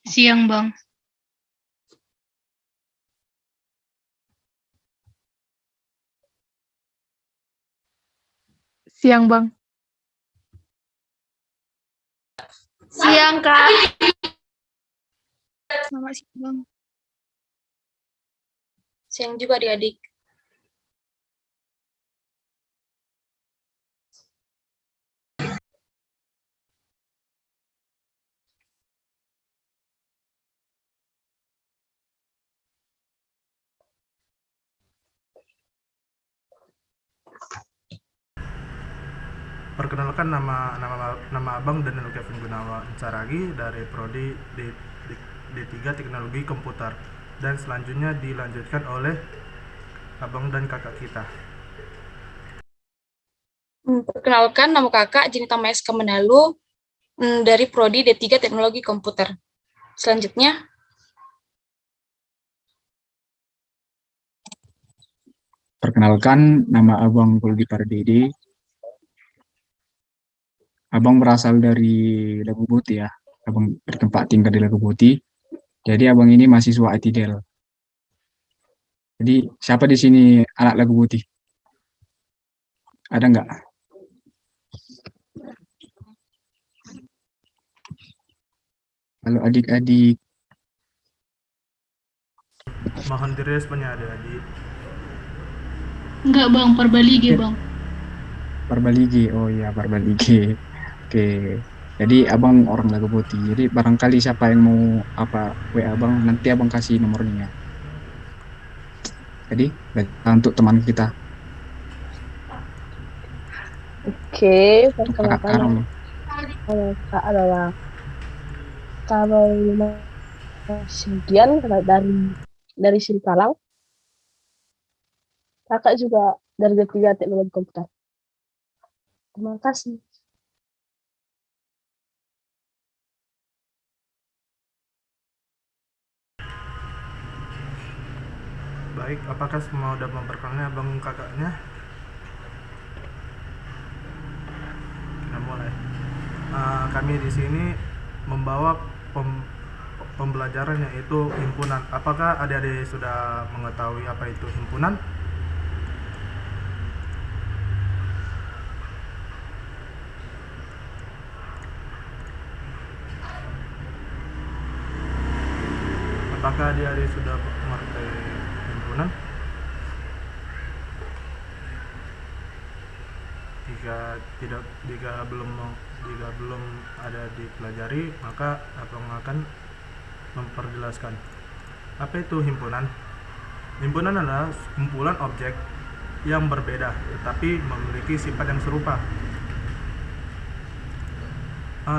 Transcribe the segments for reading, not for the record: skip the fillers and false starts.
Siang, Bang. Siang, Bang. Siang, Kak. Selamat siang, Bang. Siang juga adik-adik. Perkenalkan nama Abang Daniel Kevin Gunawan Saragi dari Prodi D3 Teknologi Komputer, dan selanjutnya dilanjutkan oleh Abang dan kakak kita. Perkenalkan, nama kakak Jinita Maeska Menalu dari Prodi D3 Teknologi Komputer. Selanjutnya, perkenalkan, nama Abang Kuldi Pardede. Abang berasal dari Lagu Putih ya. Abang bertempat tinggal di Lagu Putih. Jadi abang ini mahasiswa ITDEL. Jadi siapa di sini anak Lagu Putih? Ada nggak? Halo adik-adik. Mohon diresponnya adik-adik. Enggak, Bang. Perbalige, Bang. Perbalige. Oh iya, Perbalige. Oke. Jadi abang orang Lagu Putih. Jadi barangkali siapa yang mau WA abang, nanti abang kasih nomornya. Jadi untuk teman kita. Oke, Untuk kakak perkenalkan Karol. Kak adalah Carolina Sigian dari Singkalang. Kakak juga dari D3 Teknologi Komputer. Terima kasih. Baik, apakah semua sudah memperkenalkan abang kakaknya? Kita mulai. Kami di sini membawa pembelajaran yaitu himpunan. Apakah adik-adik sudah mengetahui apa itu himpunan? Apakah adik-adik sudah mengerti himpunan? Jika belum ada dipelajari, maka abang akan memperjelaskan. Apa itu himpunan? Himpunan adalah kumpulan objek yang berbeda tetapi memiliki sifat yang serupa.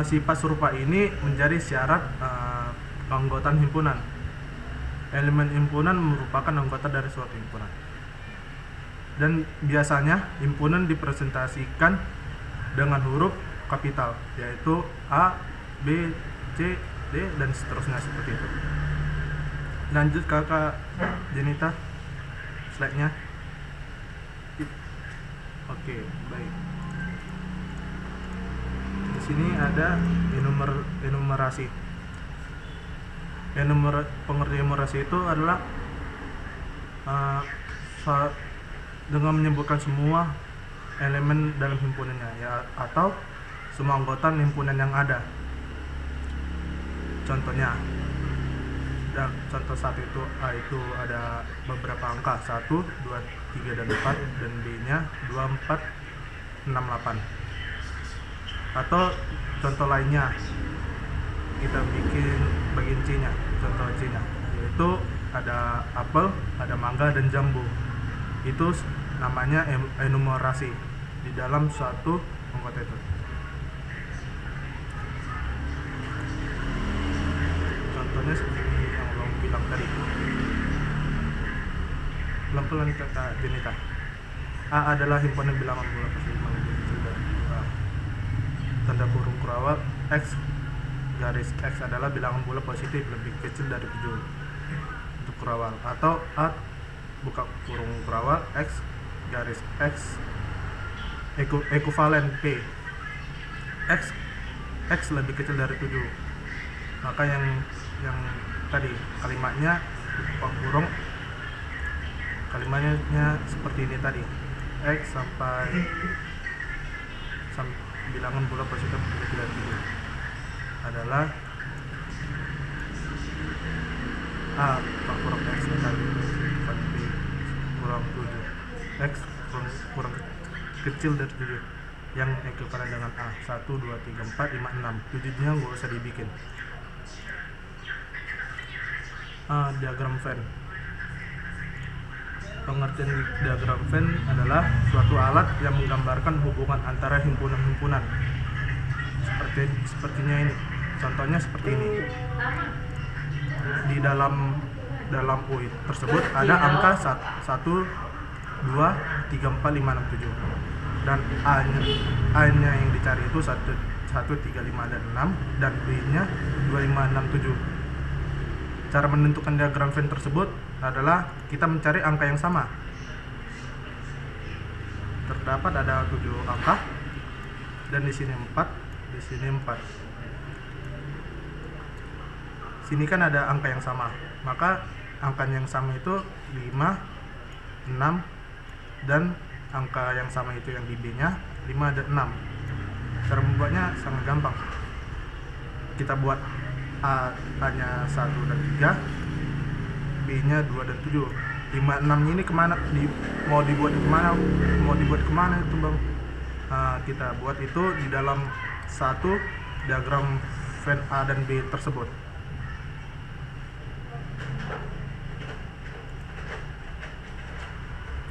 Sifat serupa ini menjadi syarat keanggotaan himpunan. Elemen himpunan merupakan anggota dari suatu himpunan. Dan biasanya himpunan dipresentasikan dengan huruf kapital, yaitu A, B, C, D, dan seterusnya seperti itu. Lanjut kakak Jenita, slide-nya. Oke, baik. Di sini ada enumerasi. Pengertian enumerasi itu adalah dengan menyebutkan semua elemen dalam himpunannya, ya, atau semua anggota himpunan yang ada. Contohnya, contoh satu itu A itu ada beberapa angka 1, 2, 3, dan 4, dan B nya 2, 4, 6, 8. Atau contoh lainnya, kita bikin bagian C nya, contoh C nya, yaitu ada apel, ada mangga, dan jambu. Itu namanya enumerasi di dalam suatu anggota itu. Contohnya seperti yang Bang bilang tadi. Pelan-pelan kata Jenita. A adalah himpunan bilangan bulat positif kecil dari tanda kurung kurawal. X garis X adalah bilangan bulat positif lebih kecil dari 7 untuk kurawal. Atau A buka kurung kurawal X garis X ekuvalen P X lebih kecil dari 7, maka yang yang tadi kalimatnya kurung, kalimatnya seperti ini tadi, X sampai bilangan bulat positif 3 adalah A kurang X tadi sampai kurang 7, X kurang kecil dari 7 yang ekuivalen dengan A. 1, 2, 3, 4, 5, 6. 7-nya nggak usah dibikin. Diagram Venn. Pengertian diagram Venn adalah suatu alat yang menggambarkan hubungan antara himpunan-himpunan. Sepertinya ini. Contohnya seperti ini. Di dalam UI tersebut ada angka 1, 2, 3, 4, 5, 6, 7. Dan A-nya yang dicari itu 1, 3, 5, dan 6, dan B-nya 2, 5, 6, 7. Cara menentukan diagram Venn tersebut adalah kita mencari angka yang sama. Terdapat ada 7 angka, dan di sini 4, di sini 4. Sini kan ada angka yang sama, maka angka yang sama itu 5, 6, dan angka yang sama itu yang di B-nya 5 dan 6. Cara membuatnya sangat gampang. Kita buat A-nya 1 dan 3, B-nya 2 dan 7. 5, 6 ini kemana? Mau dibuat kemana itu bang? Kita buat itu di dalam satu diagram Venn A dan B tersebut.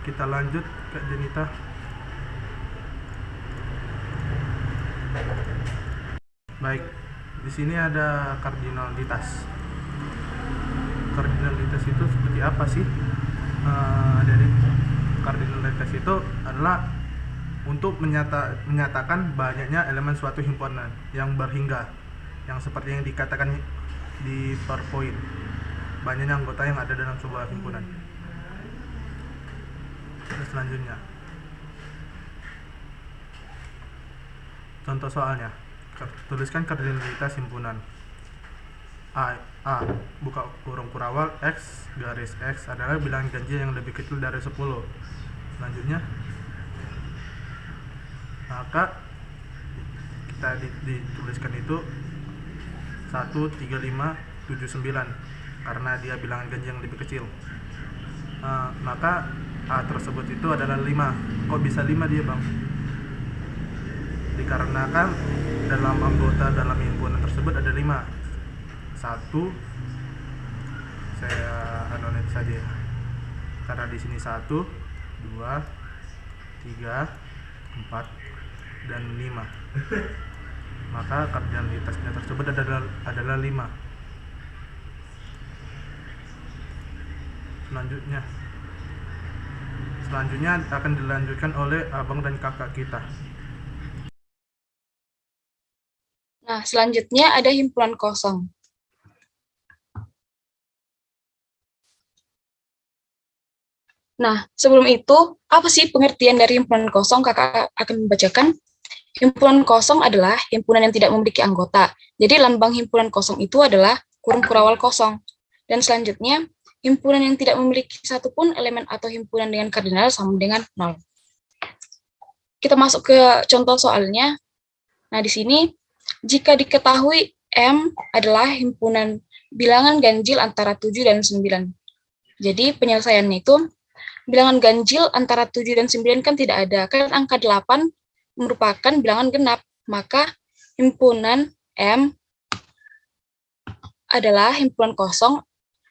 Kita lanjut ke Jenita. Baik, di sini ada kardinalitas. Kardinalitas itu seperti apa sih? Dari kardinalitas itu adalah untuk menyatakan banyaknya elemen suatu himpunan yang berhingga, yang seperti yang dikatakan di PowerPoint, banyaknya anggota yang ada dalam sebuah himpunan. Selanjutnya, contoh soalnya, tuliskan kardinalitas himpunan A buka kurung kurawal X garis X adalah bilangan ganjil yang lebih kecil dari 10. Selanjutnya, maka kita dituliskan itu 1, 3, 5, 7, 9 karena dia bilangan ganjil yang lebih kecil. Maka A tersebut itu adalah 5. Kok bisa 5 dia bang? Dikarenakan dalam anggota dalam himpunan tersebut ada 5. 1, saya anonim saja karena di sini 1, 2, 3, 4, dan 5. Maka kardinalitasnya tersebut adalah 5. Selanjutnya akan dilanjutkan oleh abang dan kakak kita. Nah, selanjutnya ada himpunan kosong. Nah, sebelum itu, apa sih pengertian dari himpunan kosong? Kakak akan membacakan. Himpunan kosong adalah himpunan yang tidak memiliki anggota. Jadi, lambang himpunan kosong itu adalah kurung kurawal kosong. Dan selanjutnya, himpunan yang tidak memiliki satupun elemen atau himpunan dengan kardinal sama dengan 0. Kita masuk ke contoh soalnya. Nah, di sini, jika diketahui M adalah himpunan bilangan ganjil antara 7 dan 9. Jadi, penyelesaiannya itu, bilangan ganjil antara 7 dan 9 kan tidak ada. Kan angka 8 merupakan bilangan genap. Maka himpunan M adalah himpunan kosong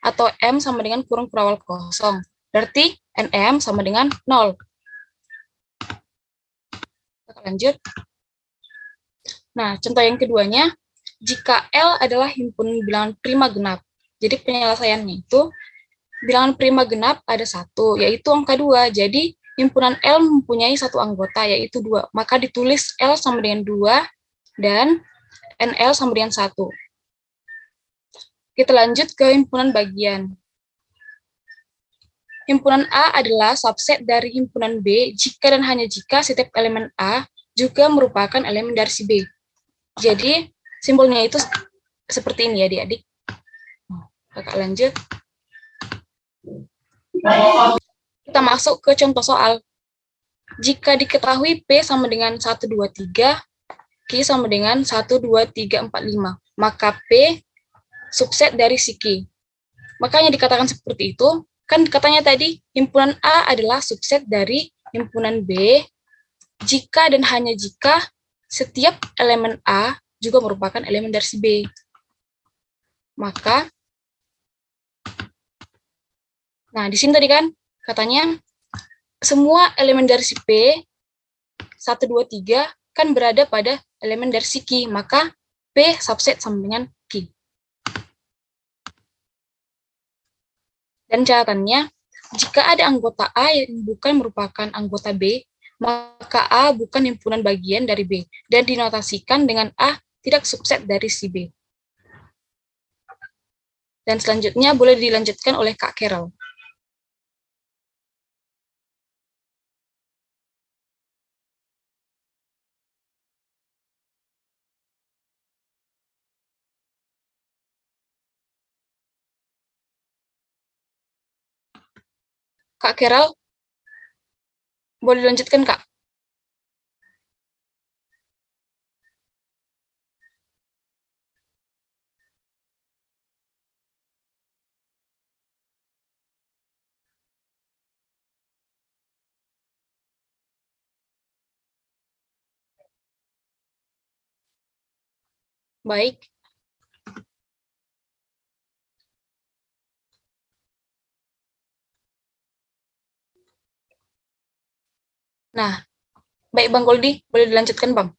atau M sama dengan kurung kurawal kosong. Berarti NM sama dengan 0. Kita lanjut. Nah, contoh yang keduanya, jika L adalah himpunan bilangan prima genap. Jadi penyelesaiannya itu, bilangan prima genap ada 1, yaitu angka 2. Jadi, himpunan L mempunyai satu anggota, yaitu 2. Maka ditulis L sama dengan 2, dan NL sama dengan 1. Kita lanjut ke himpunan bagian. Himpunan A adalah subset dari himpunan B jika dan hanya jika setiap elemen A juga merupakan elemen dari si B. Jadi, simbolnya itu seperti ini ya, adik-adik. Kakak lanjut. Kita masuk ke contoh soal. Jika diketahui P sama dengan 1, 2, 3, Q sama dengan 1, 2, 3, 4, 5, maka P subset dari si Q. Makanya dikatakan seperti itu, kan katanya tadi himpunan A adalah subset dari himpunan B jika dan hanya jika setiap elemen A juga merupakan elemen dari si B. Maka, nah di sini tadi kan katanya semua elemen dari si P 1, 2, 3 kan berada pada elemen dari si Q, maka P subset sama dengan Q. Dan catatannya, jika ada anggota A yang bukan merupakan anggota B, maka A bukan himpunan bagian dari B, dan dinotasikan dengan A tidak subset dari si B. Dan selanjutnya boleh dilanjutkan oleh Kak Carol. Kak Carol, boleh dilanjutkan, Kak? Baik. Nah, baik Bang Goldi, boleh dilanjutkan, Bang?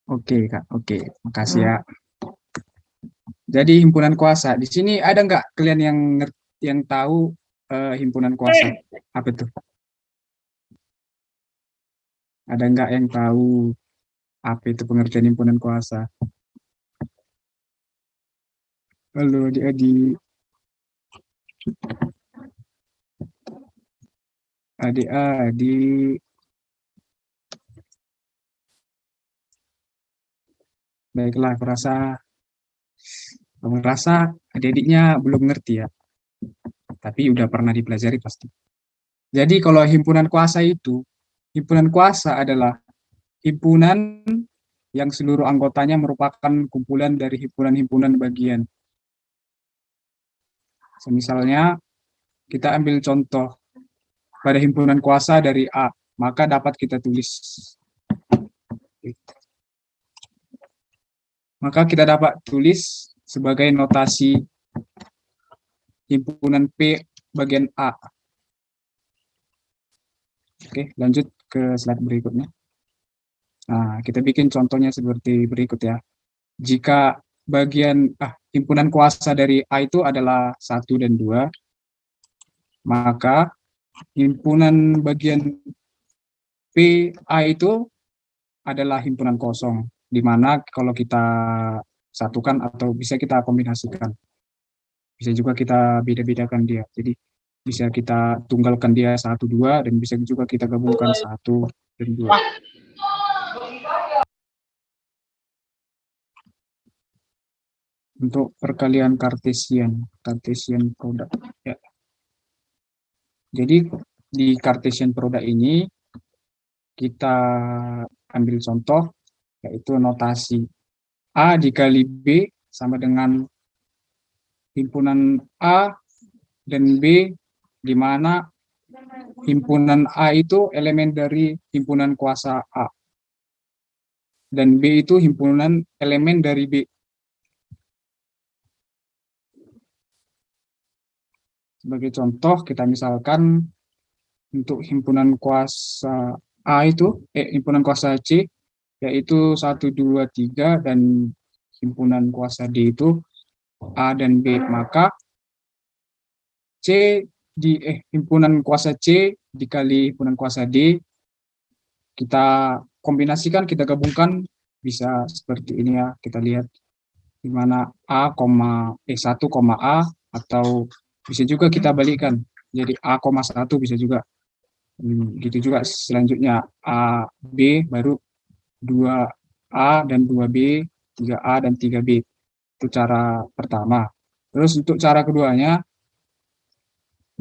Oke, Kak. Oke, makasih ya. Jadi himpunan kuasa. Di sini ada nggak kalian yang tahu himpunan kuasa? Apa itu? Ada nggak yang tahu apa itu pengertian himpunan kuasa? Halo, adik-adik. Adik-adik. Baiklah, aku rasa adik-adiknya belum ngerti ya. Tapi udah pernah dipelajari pasti. Jadi kalau himpunan kuasa adalah himpunan yang seluruh anggotanya merupakan kumpulan dari himpunan-himpunan bagian. Misalnya, kita ambil contoh pada himpunan kuasa dari A, maka dapat kita tulis. Maka kita dapat tulis sebagai notasi himpunan P bagian A. Oke, lanjut ke slide berikutnya. Nah, kita bikin contohnya seperti berikut ya. Jika himpunan kuasa dari A itu adalah 1 dan 2, maka himpunan bagian PA itu adalah himpunan kosong, di mana kalau kita satukan atau bisa kita kombinasikan. Bisa juga kita beda-bedakan dia. Jadi bisa kita tunggalkan dia 1, 2, dan bisa juga kita gabungkan 1 dan 2. Untuk perkalian Cartesian product ya. Jadi di Cartesian product ini kita ambil contoh yaitu notasi A dikali B sama dengan himpunan A dan B, di mana himpunan A itu elemen dari himpunan kuasa A dan B itu himpunan elemen dari B. Sebagai contoh, kita misalkan untuk himpunan kuasa A itu, himpunan kuasa C, yaitu 1, 2, 3, dan himpunan kuasa D itu A dan B. Maka himpunan kuasa C dikali himpunan kuasa D, kita kombinasikan, kita gabungkan, bisa seperti ini ya, kita lihat di mana A,1, A, atau bisa juga kita balikkan, jadi A,1 bisa juga. Gitu juga selanjutnya A, B, baru 2A dan 2B, 3A dan 3B. Itu cara pertama. Terus untuk cara keduanya,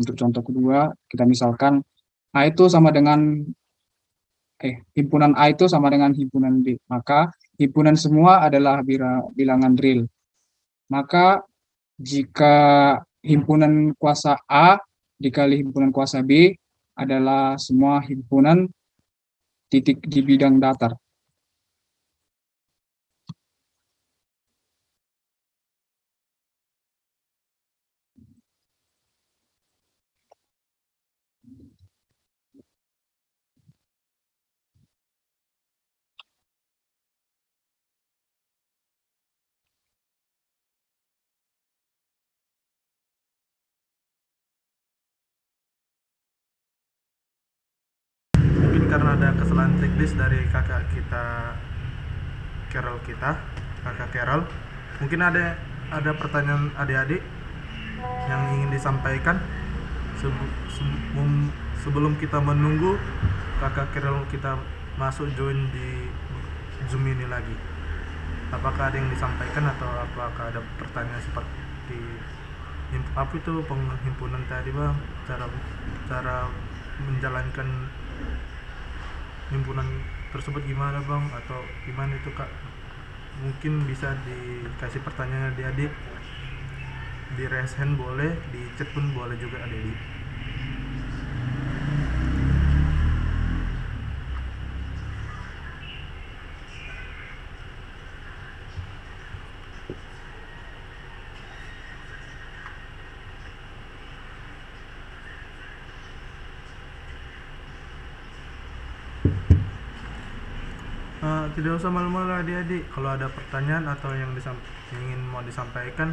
untuk contoh kedua, kita misalkan A itu sama dengan himpunan A itu sama dengan himpunan B. Maka himpunan semua adalah bilangan real. Maka jika himpunan kuasa A dikali himpunan kuasa B adalah semua himpunan titik di bidang datar. Mungkin karena ada kesalahan teknis dari kakak kita kakak Carol. Mungkin ada pertanyaan adik-adik yang ingin disampaikan sebelum kita menunggu kakak Carol kita masuk join di Zoom ini lagi. Apakah ada yang disampaikan atau apakah ada pertanyaan seperti apa itu penghimpunan tadi bang, cara menjalankan himpunan tersebut gimana bang, atau gimana itu kak? Mungkin bisa dikasih pertanyaan adik-adik di raise hand boleh, di chat pun boleh juga adik-adik. Tidak usah malu-malu adik-adik, kalau ada pertanyaan atau yang ingin mau disampaikan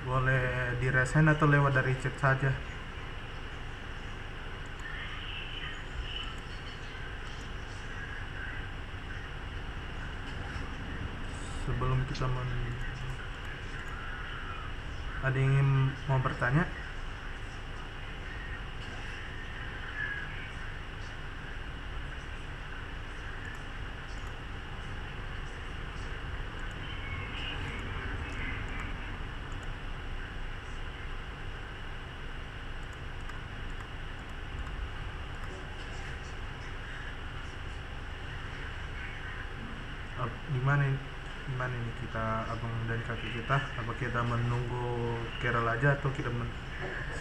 boleh di raise hand atau lewat dari chat saja. Sebelum kita ada yang ingin mau bertanya? Gimana ini kita, abang dan kakak kita, apa kita menunggu Carol aja atau kita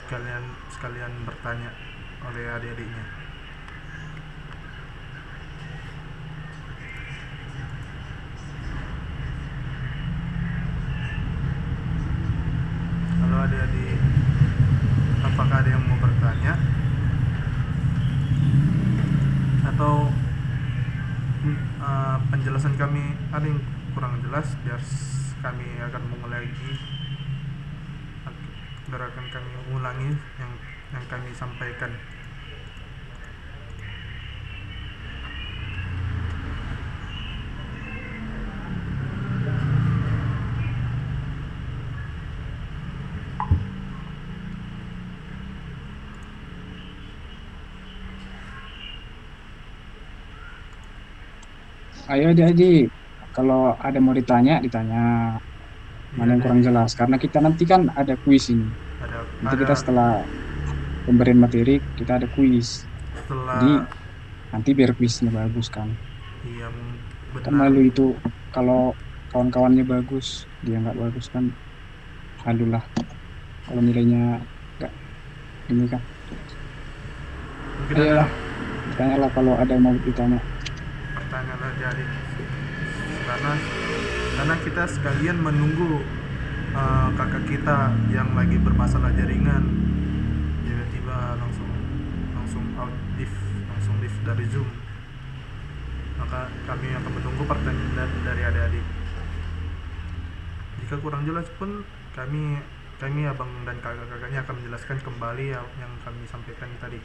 sekalian bertanya oleh adik-adiknya? Kalau adik-adik, apakah ada yang mau bertanya atau penjelasan kami ada yang kurang jelas, biar kami akan mengulangi yang kami sampaikan. Ayo adik-adik, kalau ada mau ditanya, mana yang kurang jelas. Karena kita nanti kan ada kuis ini. Nanti kita setelah pemberian materi, kita ada kuis. Jadi nanti biar kuisnya bagus kan. Iya, benar. Kan malu itu kalau kawan-kawannya bagus, dia nggak bagus kan. Adulah, kalau nilainya nggak ini kan. Ayolah, tanyalah kalau ada yang mau ditanya. Pertanyaan adik, karena kita sekalian menunggu kakak kita yang lagi bermasalah jaringan, tiba-tiba langsung live dari Zoom. Maka kami akan menunggu pertanyaan dari adik-adik. Jika kurang jelas pun kami abang dan kakak-kakaknya akan menjelaskan kembali yang kami sampaikan tadi.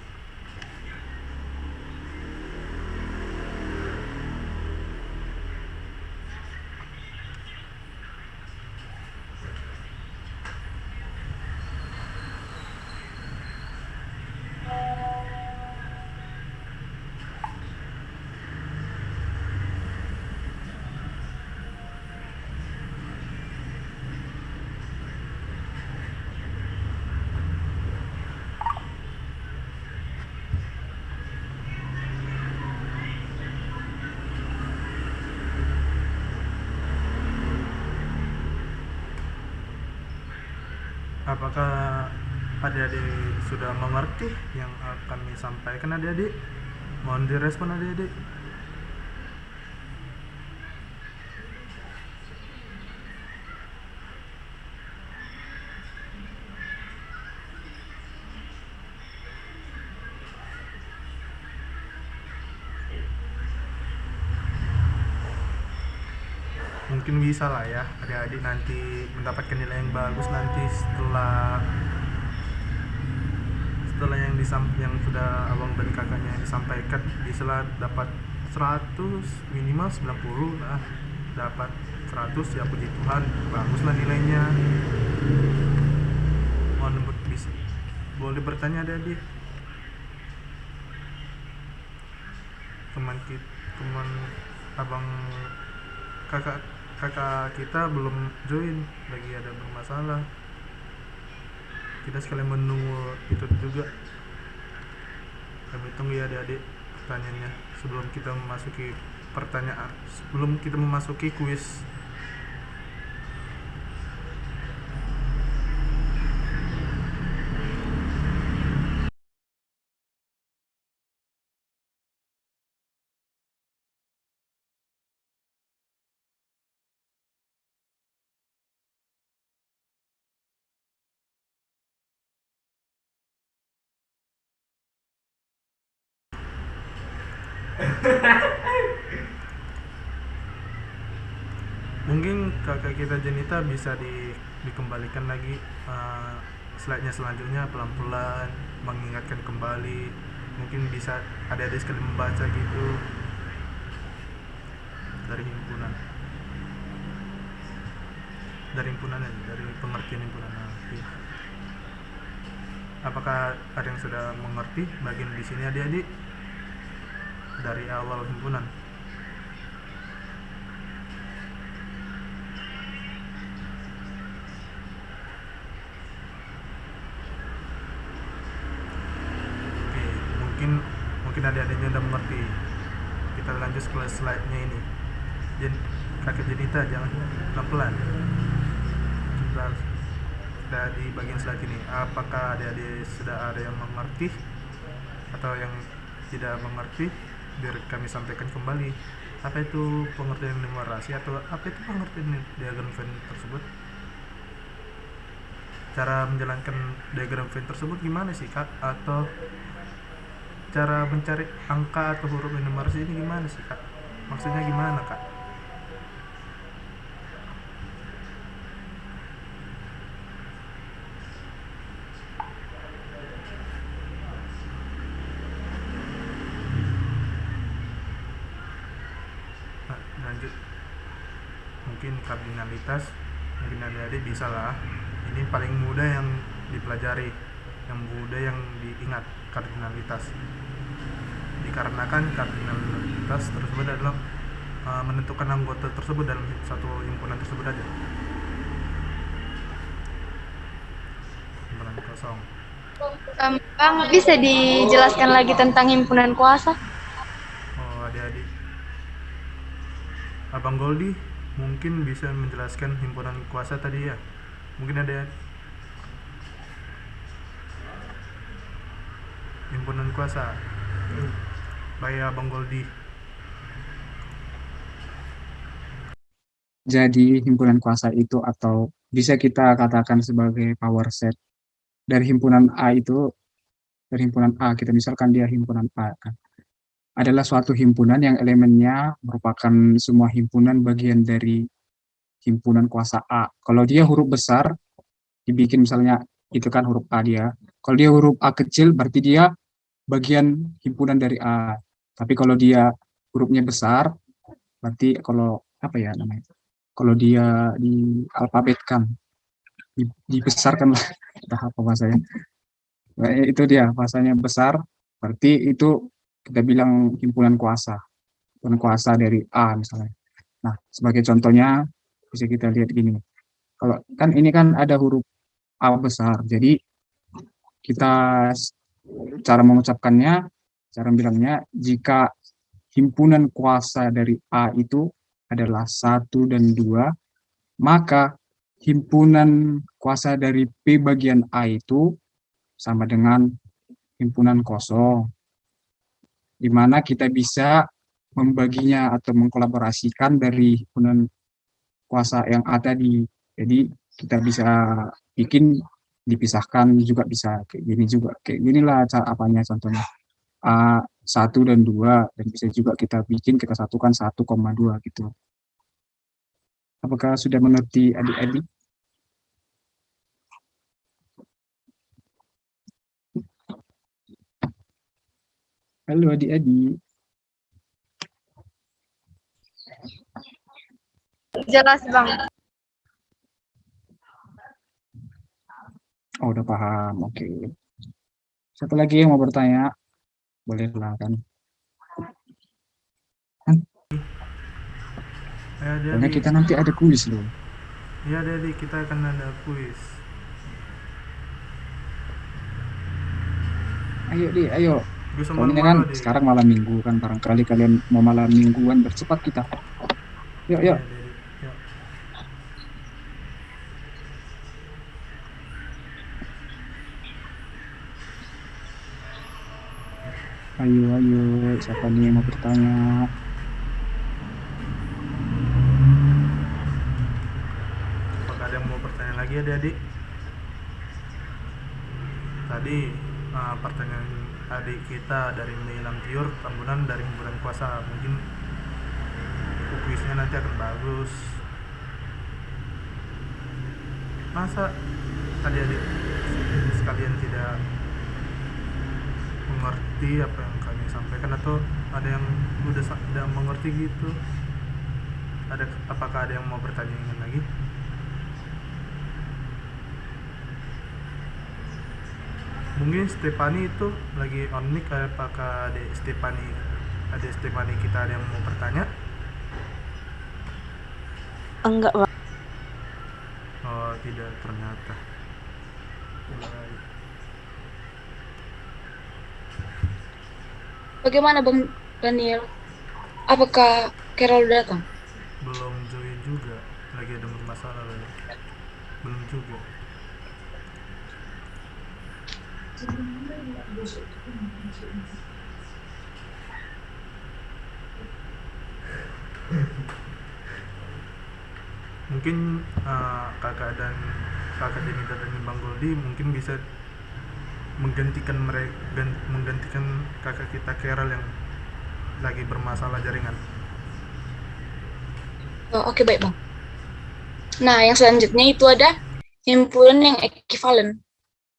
Apakah adik-adik sudah mengerti yang kami sampaikan adik-adik? Mohon direspon adik-adik. Mungkin bisa lah ya adik-adik nanti mendapatkan nilai yang bagus nanti setelah yang sudah abang dan kakaknya yang disampaikan, bisa dapat 100 minimal 90 lah, dapat 100 ya puji Tuhan, baguslah nilainya. Mohon bisa boleh bertanya adik-adik. Teman abang kakak kita belum join, lagi ada bermasalah. Kita sekalian menunggu itu juga. Kami tunggu ya adik-adik pertanyaannya sebelum kita memasuki kuis. Mungkin kakak kita Jenita bisa dikembalikan lagi slide-nya selanjutnya, pelan-pelan mengingatkan kembali. Mungkin bisa adik-adik sekali membaca gitu dari himpunan dari pengertian himpunan. Iya. Apakah ada yang sudah mengerti bagian di sini adik-adik dari awal himpunan? Mungkin adik-adiknya udah mengerti. Kita lanjut ke slide-nya ini. Kakak Jenita jangan pelan-pelan. Kita di bagian slide ini. Apakah adik-adik sudah ada yang mengerti atau yang tidak mengerti? Biar kami sampaikan kembali. Apa itu pengertian numerasi atau apa itu pengertian diagram Venn tersebut? Cara menjalankan diagram Venn tersebut gimana sih Kak? Atau cara mencari angka atau huruf numerasi ini gimana sih Kak? Maksudnya gimana Kak? Nah, lanjut. Mungkin kardinalitas, mungkin adik-adik bisa lah. Ini paling mudah yang dipelajari, yang mudah yang diingat, kardinalitas. Dikarenakan kardinalitas tersebut adalah menentukan anggota tersebut dalam satu himpunan tersebut aja. Himpunan kosong. Bang, bisa dijelaskan lagi tentang himpunan kuasa? Oh, adik-adik. Abang Goldi mungkin bisa menjelaskan himpunan kuasa tadi ya. Mungkin ada himpunan kuasa. Baik Abang Goldi. Jadi himpunan kuasa itu atau bisa kita katakan sebagai power set dari himpunan A itu, dari himpunan A kita misalkan dia himpunan A kan, adalah suatu himpunan yang elemennya merupakan semua himpunan bagian dari himpunan kuasa A. Kalau dia huruf besar dibikin misalnya itu kan huruf A dia. Kalau dia huruf A kecil berarti dia bagian himpunan dari A. Tapi kalau dia hurufnya besar berarti kalau apa ya namanya? Kalau dia dialfabetkan, dibesarkan lah, entah apa bahasanya. Nah, itu dia bahasanya besar, berarti itu kita bilang himpunan kuasa dari A misalnya. Nah, sebagai contohnya bisa kita lihat gini. Kalau kan ini kan ada huruf A besar, jadi kita cara mengucapkannya, cara bilangnya, jika himpunan kuasa dari A itu adalah 1 dan 2, maka himpunan kuasa dari P bagian A itu sama dengan himpunan kosong, di mana kita bisa membaginya atau mengkolaborasikan dari himpunan kuasa yang ada di, jadi kita bisa bikin dipisahkan juga bisa kayak gini juga, kayak ginilah cara apanya contohnya A 1 dan 2, dan bisa juga kita bikin kita satukan 1,2 gitu. Apakah sudah mengerti adik-adik? Halo adik-adik. Jelas, Bang. Oh, udah paham. Oke. Satu lagi yang mau bertanya? Bolehlah kan. Soalnya kita nanti ada kuis loh. Ya adik, kita akan ada kuis. Ayo di, ayo. Bisa Soalnya kan sekarang malam minggu kan, barangkali kalian mau malam mingguan, bercepat kita. Yuk, yuk. Ya. Ayo, ayo. Siapa nih yang mau bertanya? Apakah ada yang mau bertanya lagi adik-adik? Tadi pertanyaan adik kita dari Meilang Tiur, Tambunan dari Himpunan Kuasa. Mungkin kuisnya nanti akan bagus. Masa adik-adik sekalian tidak mengerti apa yang kami sampaikan, atau ada yang udah tidak mengerti gitu? Apakah ada yang mau bertanya lagi? Mungkin Stefani itu lagi on mic. Apakah adik Stefani kita ada yang mau bertanya? Enggak, Bang. Oh, tidak ternyata. Bagaimana Bang Daniel? Apakah Carol datang? Belum join juga, lagi ada masalah lagi. Belum juga. Mungkin kakak Denita dan Bang Goldi mungkin bisa menggantikan kakak kita Carol yang lagi bermasalah jaringan. Oh, oke, baik Bang. Nah, yang selanjutnya itu ada himpunan yang ekivalen.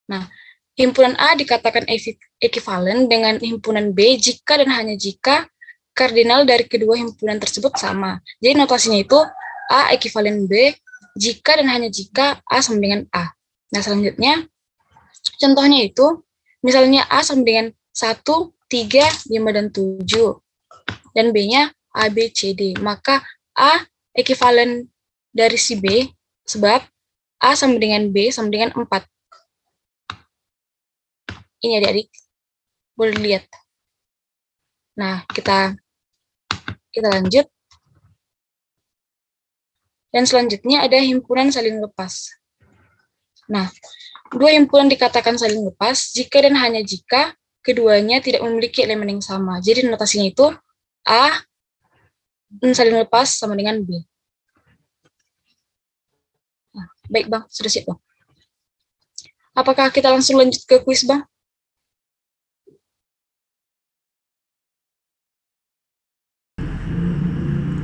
Nah, himpunan A dikatakan ekivalen dengan himpunan B jika dan hanya jika kardinal dari kedua himpunan tersebut sama. Jadi notasinya itu A ekivalen B jika dan hanya jika A sama dengan A. Nah, selanjutnya contohnya itu misalnya A sama dengan 1, 3, 5, dan 7. Dan B-nya A, B, C, D. Maka A ekivalen dari si B sebab A sama dengan B sama dengan 4. Ini adik-adik, boleh lihat. Nah, kita lanjut. Dan selanjutnya ada himpunan saling lepas. Nah, dua himpunan dikatakan saling lepas jika dan hanya jika keduanya tidak memiliki elemen yang sama. Jadi notasinya itu A saling lepas sama dengan B. Nah, baik Bang, sudah siap Bang. Apakah kita langsung lanjut ke kuis Bang?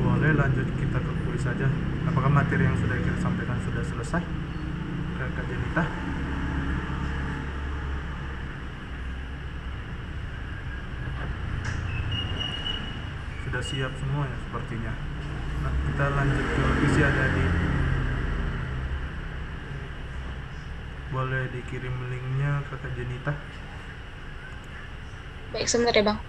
Boleh lanjut kita ke kuis saja. Apakah materi yang sudah kita sampaikan sudah selesai? Kak Denita? Sudah siap semuanya sepertinya. Nah, kita lanjut ke kuis ya adik. Boleh dikirim linknya ke Kak Denita? Baik, sebentar ya Bang.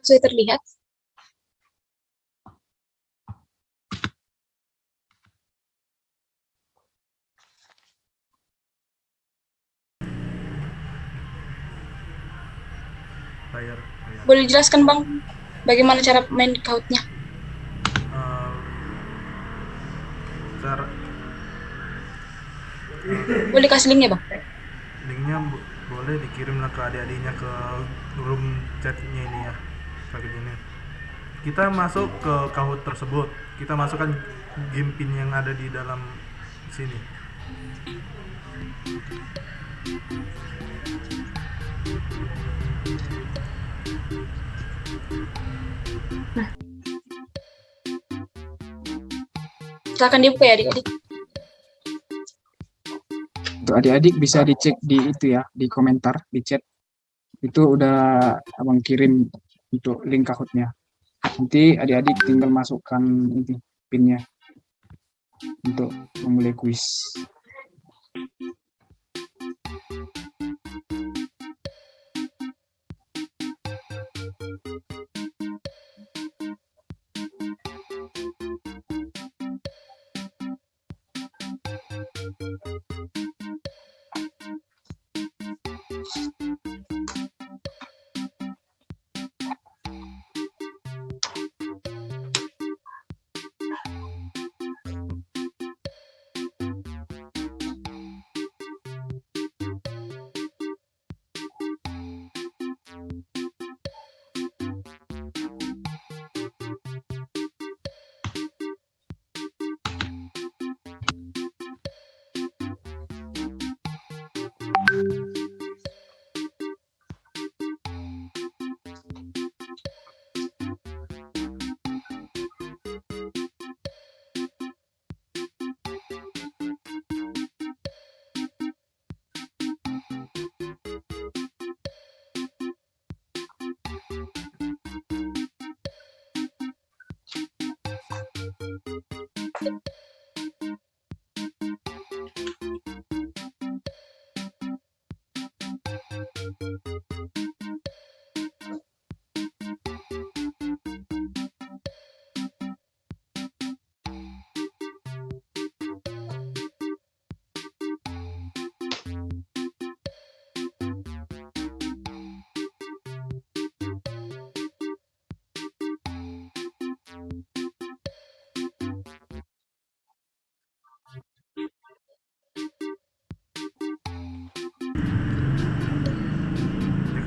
Sudah terlihat? bayar. Boleh dijelaskan Bang, bagaimana cara main Kahoot-nya? Cara Boleh kasih linknya Bang? linknya boleh dikirim ke adik-adiknya ke room chatnya ini ya, kayak gini. Kita masuk ke Kahoot tersebut, kita masukkan game pin yang ada di dalam sini. Silakan dibuka ya adik-adik. Untuk adik-adik bisa dicek di itu ya, di komentar, di chat. Itu udah abang kirim untuk link Kahoot-nya. Nanti adik-adik tinggal masukkan ini pinnya untuk memulai kuis.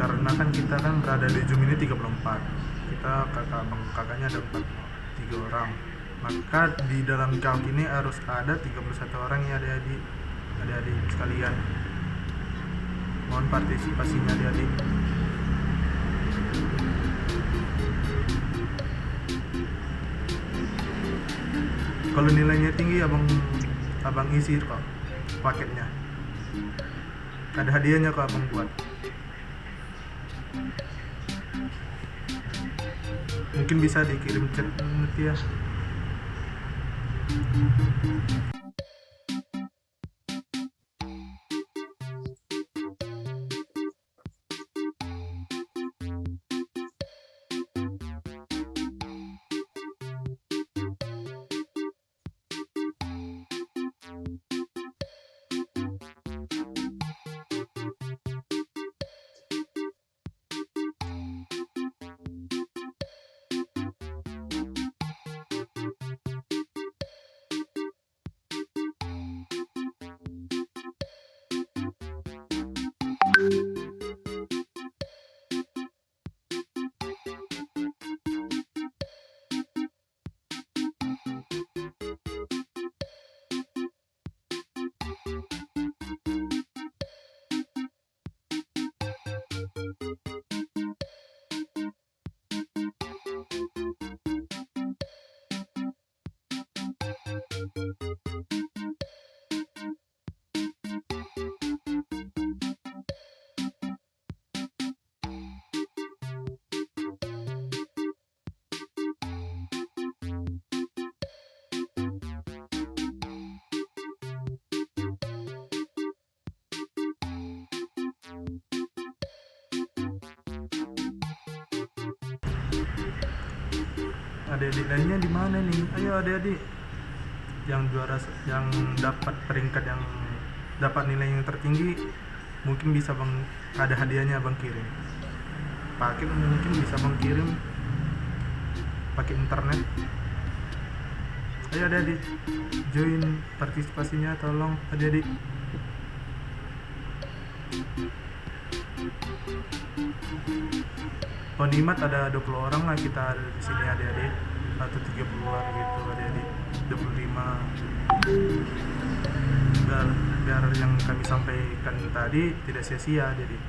Karena kan kita kan berada di Zoom ini 34, kita kakaknya ada 3 orang, maka di dalam Kahoot ini harus ada 31 orang ya adik-adik sekalian. Mohon partisipasinya adik-adik. Kalau nilainya tinggi abang isi kok paketnya, ada hadiahnya kok abang buat. Mungkin bisa dikirim chat nanti ya. Adik-adik lainnya di mana nih? Ayo adik-adik yang juara, yang dapat peringkat, yang dapat nilai yang tertinggi, mungkin bisa bang, ada hadiahnya bang kirim. paket mungkin bisa mengirim pakai internet. Ayo adik-adik join partisipasinya, tolong adik-adik. Penimat ada 20 orang lah kita ada di sini adik-adik, atau 30-an gitu adik-adik, 25. Biar yang kami sampaikan tadi tidak sia-sia adik-adik.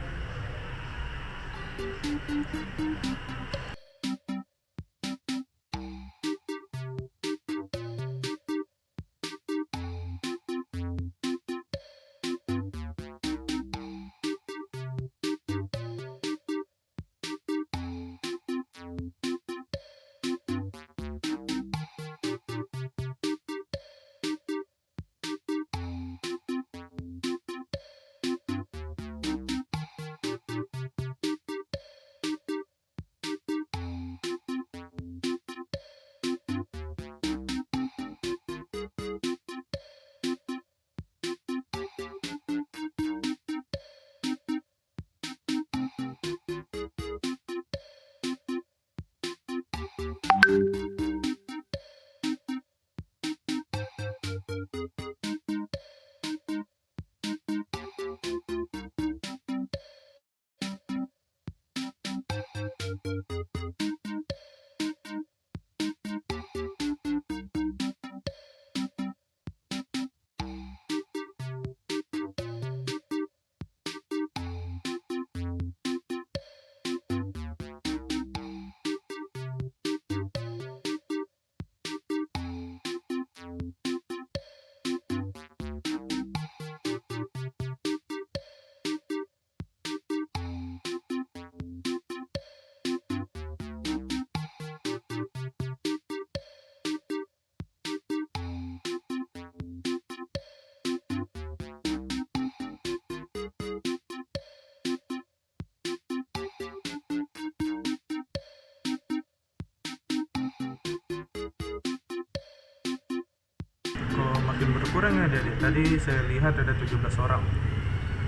Kok makin berkurang ya adik-adik? Tadi saya lihat ada 17 orang.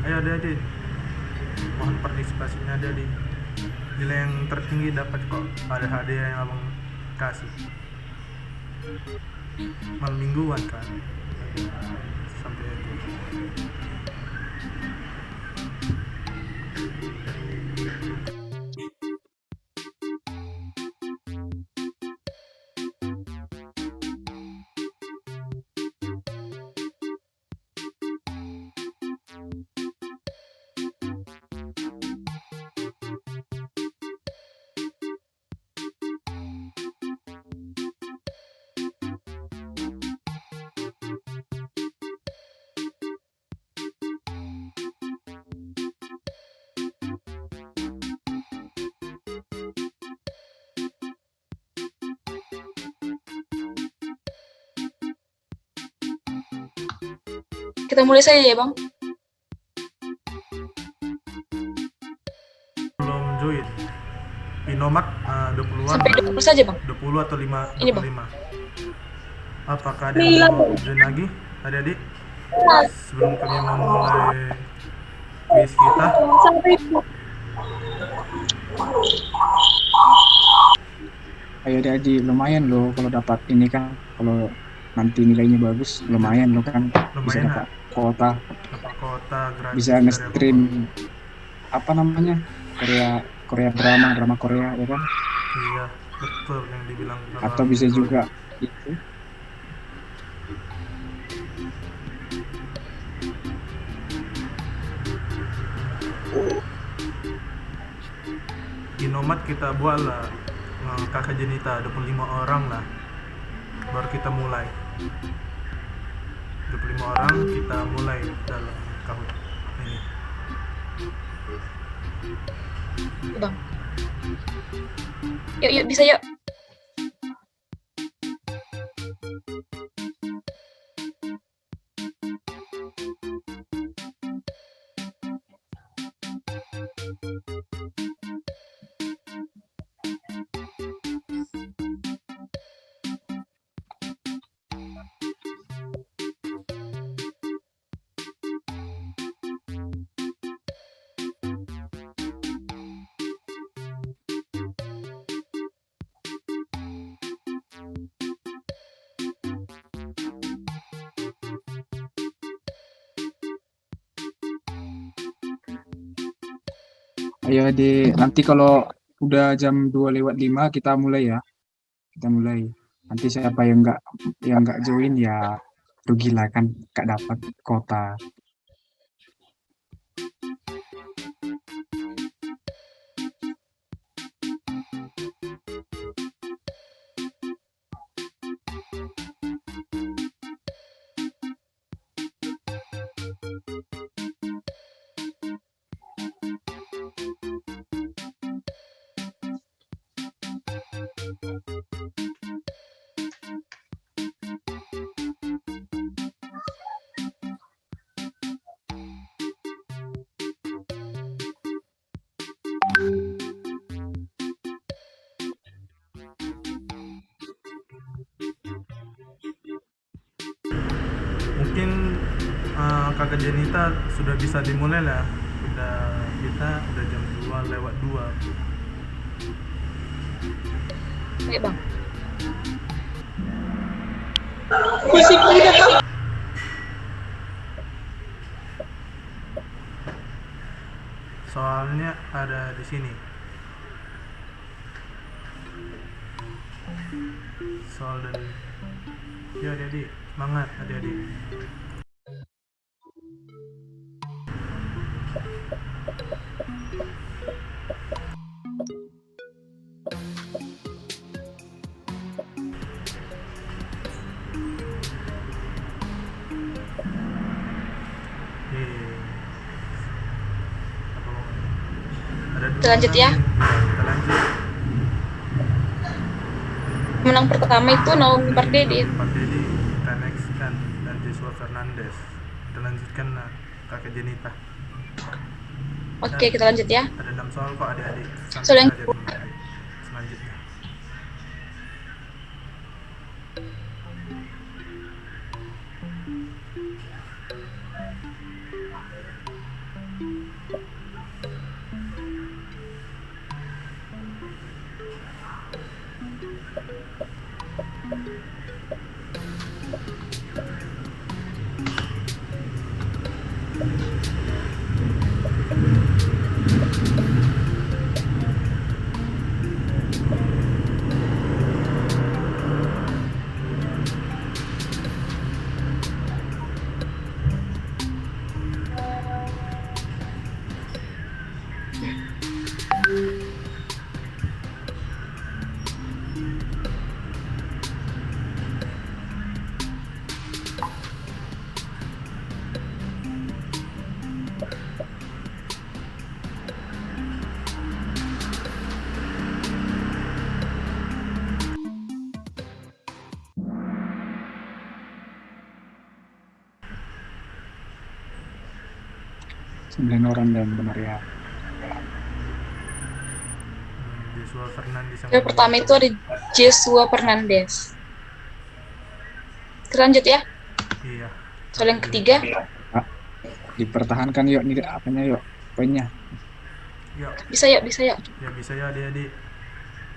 Ayo adik-adik, mohon partisipasinya adik-adik. Nilai yang tertinggi dapat kok, ada hadiah yang abang kasih. Malam mingguan kan, sampai itu. Kita mulai saja ya, Bang. Belum join. Inomat 20-an. Sampai 20 saja, Bang. 20 atau 5, Ini, Bang. 25. Apakah ada yang mau join lagi adik-adik? Sebelum kami memulai kuis kita. Ayo adik-adik, lumayan loh kalau dapat ini kan, kalau nanti nilainya bagus lumayan loh kan, bisa Lumayan, dapat kuota, dapat kota gratis bisa dari nge-stream apa namanya, Korea drama Korea ya kan, abang. Iya, betul yang dibilang atau bisa juga itu Inomat kita buat lah, kakak Jenita 25 orang lah, baru kita mulai. 25 orang kita mulai dalam kahut ini. Bang. Yuk, bisa yuk. Ayo adik, nanti kalau udah jam 2:05 kita mulai ya. Kita mulai. Nanti siapa yang nggak join ya rugilah kan nggak dapat kota. Mungkin Kakak Jenita sudah bisa dimulai lah. Kita udah jam 2:02. Baik, Bang. Soalnya ada di sini. Soal dan ya adik-adik, semangat adik-adik. Kita lanjut ya. Kita lanjut. Menang pertama itu Naomi Pardede. Pardede, kita next kan, dan Joshua Fernandes. Kita lanjutkan Kakak Jenita. Oke, kita lanjut ya. Ada 6 soal kok adik-adik. Santai Soal yang- saja dulu. Selanjutnya. Sembilan orang dan benar ya. Joshua Fernandes yang Yang pertama itu ada Joshua Fernandes. Kita lanjut ya. Iya. Soal yang ketiga, Dipertahankan yuk nih apanya yuk poinnya. Ya, bisa yuk, bisa yuk. ya bisa ya adik-adik.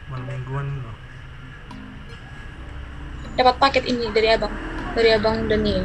Malam mingguan loh. Dapat paket ini dari Abang Daniel.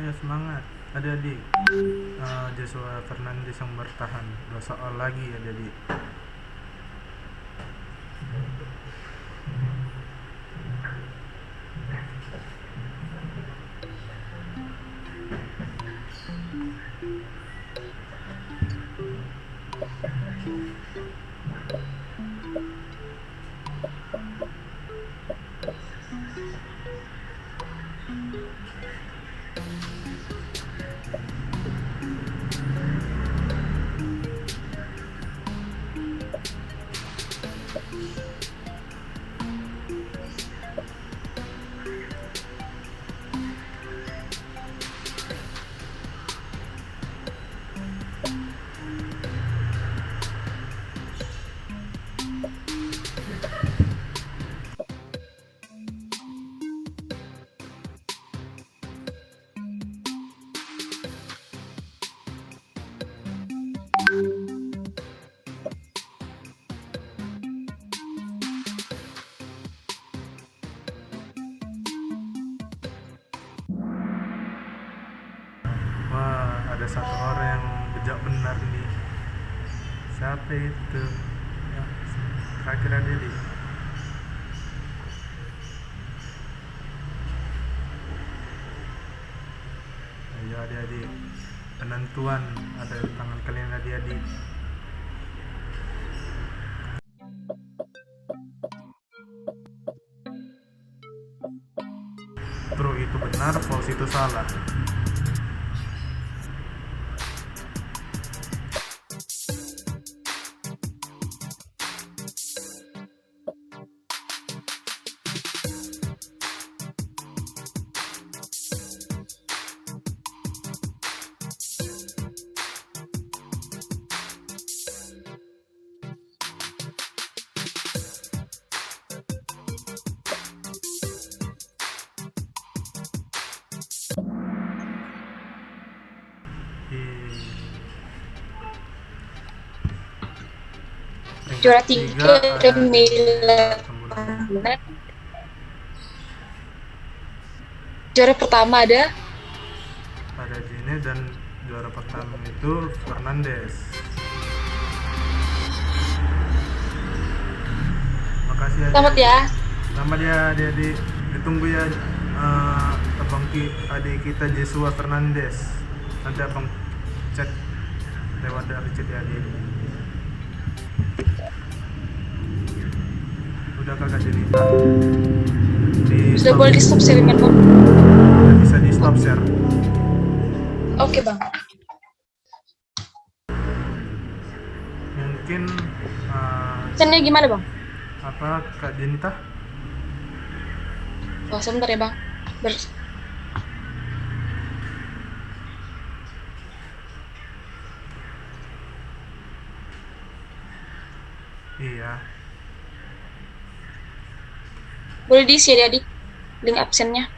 Ayo semangat adik-adik. Joshua Fernandes yang bertahan. 2 soal lagi adik-adik. Wah, ada satu orang yang bijak benar nih. Siapa itu? Ya, terakhir adik-adik. Ayo adik-adik, penentuan ada di tangan kalian adik-adik. True itu benar, false itu salah. Juara 3 ada Milan. Juara pertama ada Jine dan juara pertama itu Fernandes. Makasih Selamat ya. Selamat ya adik-adik. Ditunggu ya adik kita Joshua Fernandes. Nanti abang chat lewat dari chat ya adik. Udah kakak Jenita. Sudah boleh di stop sharingan Bang. Bisa di stop share. Oke Bang. Mungkin Pesannya gimana Bang? apa Kak Jenita? Oh sebentar ya Bang. Iya. Boleh diisi ya adik link absennya.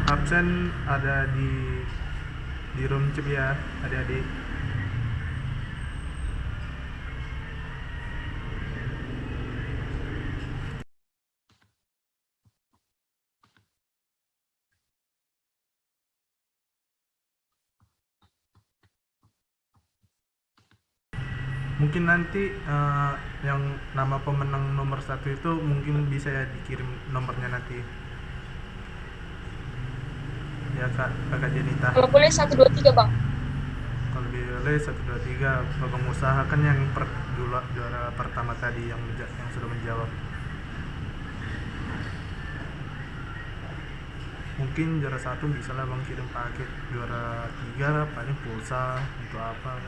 Absen ada di room chat ya adik-adik. Mungkin nanti yang nama pemenang nomor 1 itu mungkin bisa ya dikirim nomornya nanti ya kakak Jenita. Kalau boleh 1, 2, 3 Bang. Kalau boleh 1, 2, 3 babang usahakan yang juara pertama tadi yang sudah menjawab. Mungkin juara 1 bisa lah bang kirim paket, juara 3 paling pulsa untuk apa.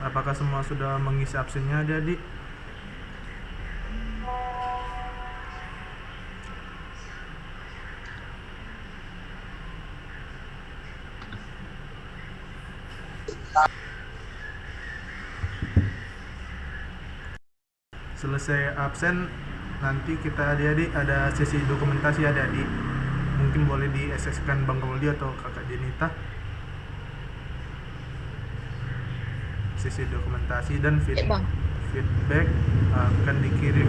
Apakah semua sudah mengisi absennya adik-adik? Selesai absen nanti kita adik-adik ada sesi dokumentasi adik-adik. mungkin boleh di SS-kan Bang Roldi atau Kakak Jenita. Sesi dokumentasi dan Ya, Bang. feedback akan dikirim.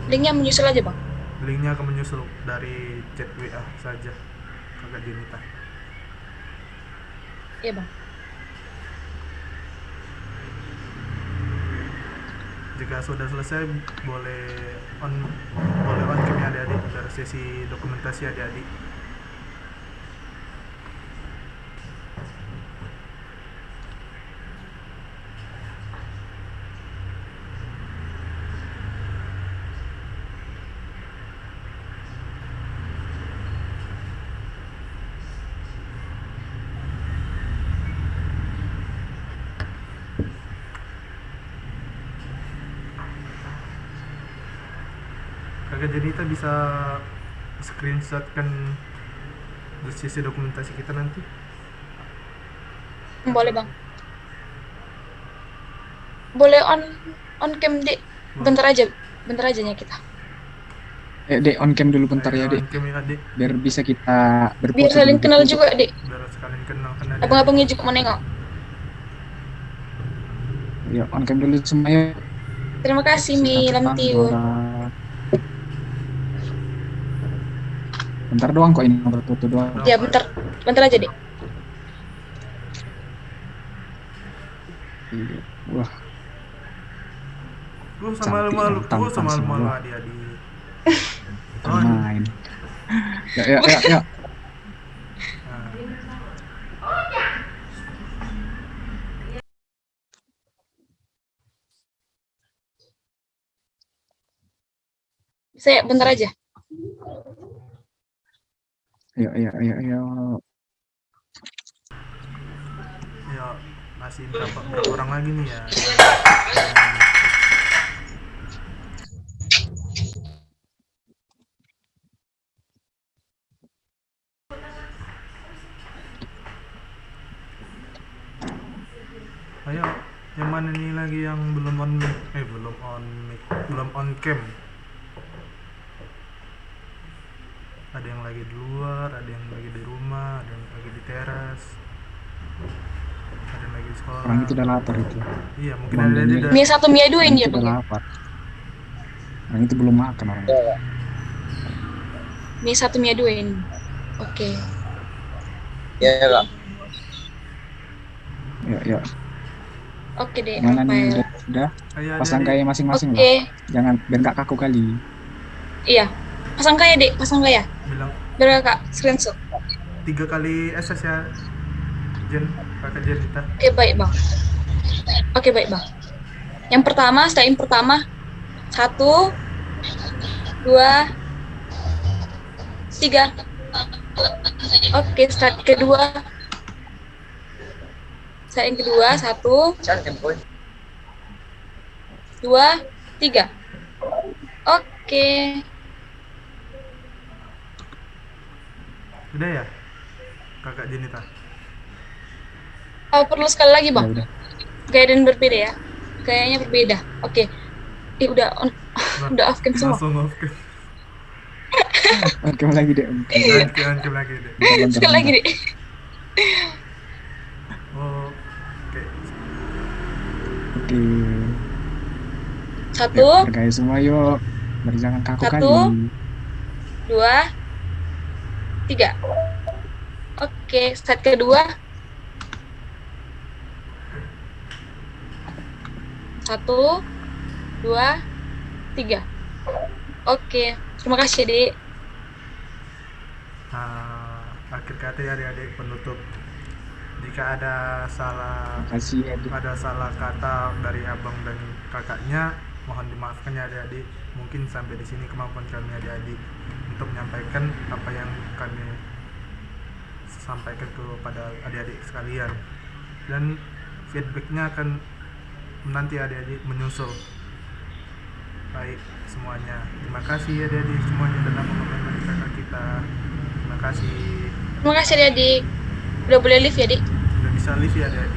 Linknya menyusul aja, Bang. Linknya akan menyusul dari chat WA saja Kakak Jenita. Iya, Bang. Jika sudah selesai boleh on cam adik-adik dari sesi dokumentasi adik-adik. Kakak Jenita bisa screenshotkan sesi dokumentasi kita nanti. Boleh, Bang. Boleh on cam, Dek. Bentar aja nya kita. Dek, on cam dulu bentar ya, Ayo, Dek. on cam ya, adik. Biar bisa kita berfoto. Biar saling dulu. kenal juga, Dek. Biar sekalian kenal kan adik. Abang-abangnya juga mau nengok. Ya, on cam dulu semua ya. Terima kasih, Mi Lamtiun. Bentar doang kok ini, foto doang. Ya, bentar aja, Dek. Iya. Wah, Sama Cantik, malu, tampan sama semua. malu adik-adik. main. Ya. Nah, Saya bentar aja. Ya. ya masih berapa orang lagi nih ya? Ayo, yang mana nih lagi yang belum on mic? Belum on cam. Ada yang lagi di luar, ada yang lagi di rumah, ada yang lagi di teras, ada yang lagi di sekolah. Orang itu udah lapar itu. Iya, mungkin Bang ada Daniel. di Mi 1, Mi 2 ini ya, Itu Bang. udah lapar. Orang itu belum makan orang. Mi 1, Mi 2 ini. Oke. Ya. Oke, Dek. Mana nih Rafael. udah Ayo, pasang adik-adik. gaya masing-masing lah. Oke. Jangan biar nggak kaku kali. Iya. Pasang kaya, Dek. Pasang kaya. Bilang Biar Kak screenshot. 3 kali SS ya, Kakak Jenita. Oke, baik, Bang. Yang pertama, start pertama. 1, 2, 3. Oke, start kedua. Start yang kedua, 1, 2, 3. Oke. Udah ya, Kakak Jenita. Perlu sekali lagi, Bang. Ya udah. Gaya dan berbeda ya. Gayanya berbeda. Oke. Udah on, udah off cam semua. Langsung off cam. Oke lagi deh. On cam lagi deh. Sekali lagi, Dek. Oh, oke. Oke. 1, Yuk, bergaya semua yuk. Biar jangan kaku 1, kali. 2, 3. Oke, start kedua. 1, 2, 3. Oke, terima kasih, Dek. Akhir kata ya adik-adik penutup. Jika ada salah Makasih ya. Dik. kata dari abang dan kakaknya, mohon dimaafkan ya adik-adik. Mungkin sampai di sini kemampuan kami adik-adik untuk menyampaikan apa yang kami sampaikan kepada adik-adik sekalian, dan feedbacknya akan nanti adik-adik menyusul. Baik semuanya, terima kasih adik-adik semuanya dan abang-abang kakak kita. Terima kasih. Terima kasih, Adik. Udah boleh live ya, Dik? Udah bisa live ya adik-adik.